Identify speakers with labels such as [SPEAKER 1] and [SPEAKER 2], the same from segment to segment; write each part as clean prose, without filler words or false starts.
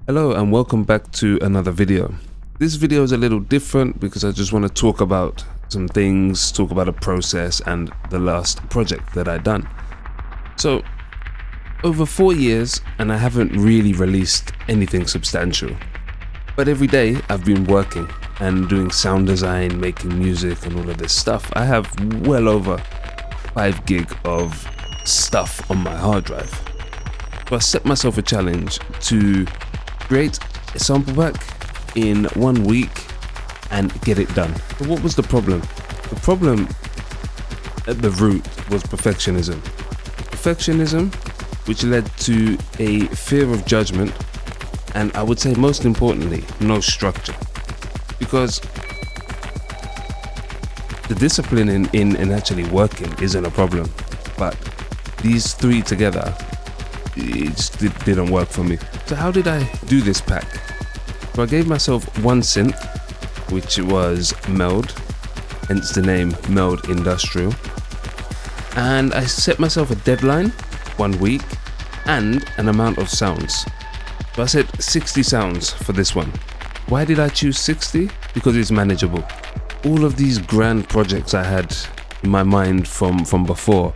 [SPEAKER 1] Hello and welcome back to another video. This video is a little different because I just want to talk about some things, talk about a process and the last project that I've done. So over 4 years and I haven't really released anything substantial, but every day I've been working and doing sound design, making music and all of this stuff. I have well over 5 gig of stuff on my hard drive. So I set myself a challenge to create a sample pack in 1 week and get it done. But what was the problem? The problem at the root was perfectionism. Perfectionism, which led to a fear of judgment, and I would say most importantly, no structure. Because the discipline in actually working isn't a problem, but these three together, it just didn't work for me. So how did I do this pack? So I gave myself one synth, which was Meld, hence the name Meld Industrial. And I set myself a deadline, 1 week, and an amount of sounds. So I said 60 sounds for this one. Why did I choose 60? Because it's manageable. All of these grand projects I had in my mind from before,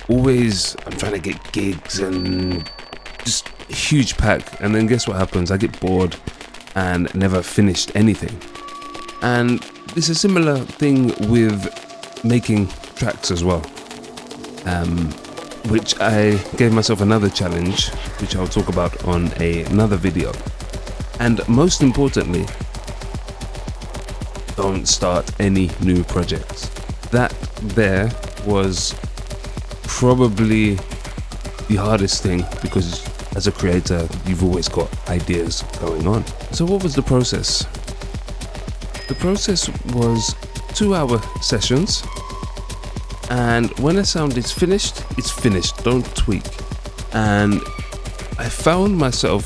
[SPEAKER 1] always I'm trying to get gigs and just a huge pack, and then guess what happens? I get bored and never finished anything. And it's a similar thing with making tracks as well, which I gave myself another challenge, which I'll talk about on another video. And most importantly, don't start any new projects. That there was probably the hardest thing, because as a creator you've always got ideas going on. So what was the process? The process was 2-hour sessions, and when a sound is finished, it's finished, don't tweak. And I found myself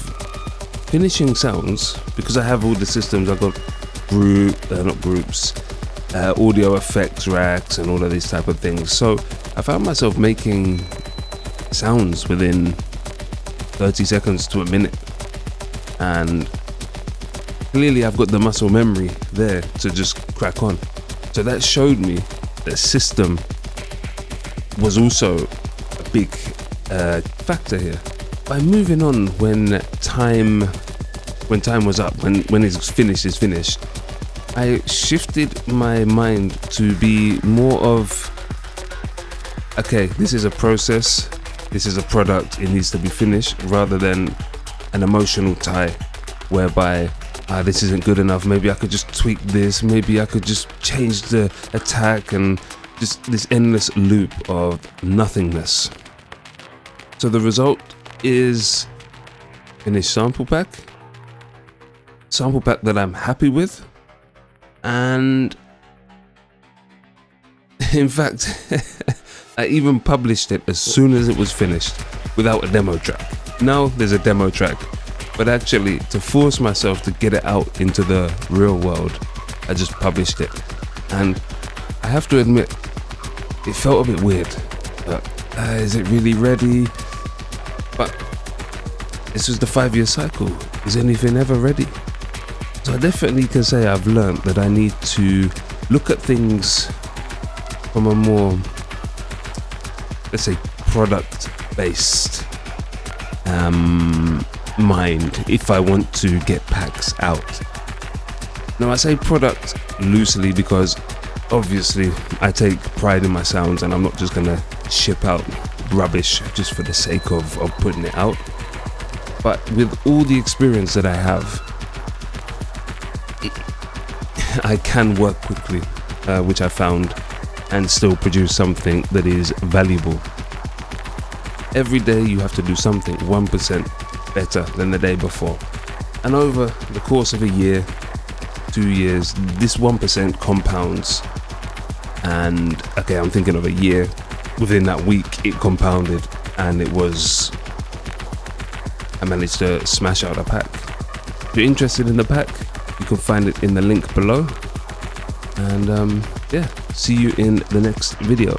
[SPEAKER 1] finishing sounds because I have all the systems. I've got audio effects racks and all of these type of things. So I found myself making sounds within 30 seconds to a minute, and clearly I've got the muscle memory there to just crack on. So that showed me that system was also a big factor here. By moving on when time was up, when it's finished, it's finished, I shifted my mind to be more of, okay, this is a process, this is a product, it needs to be finished, rather than an emotional tie whereby this isn't good enough, maybe I could just tweak this, maybe I could just change the attack, and just this endless loop of nothingness. So the result is finished sample pack that I'm happy with. And in fact, I even published it as soon as it was finished without a demo track. Now there's a demo track, but actually to force myself to get it out into the real world, I just published it. And I have to admit, it felt a bit weird. Is it really ready? But this was the 5-year cycle. Is anything ever ready? So I definitely can say I've learned that I need to look at things from a more, let's say, product-based mind if I want to get packs out. Now I say product loosely because obviously I take pride in my sounds, and I'm not just gonna ship out rubbish just for the sake of putting it out. But with all the experience that I have, I can work quickly, which I found, and still produce something that is valuable. Every day you have to do something 1% better than the day before. And over the course of a year, 2 years, this 1% compounds. And okay, I'm thinking of a year. Within that week, it compounded, and I managed to smash out a pack. If you're interested in the pack, you can find it in the link below. And yeah, see you in the next video.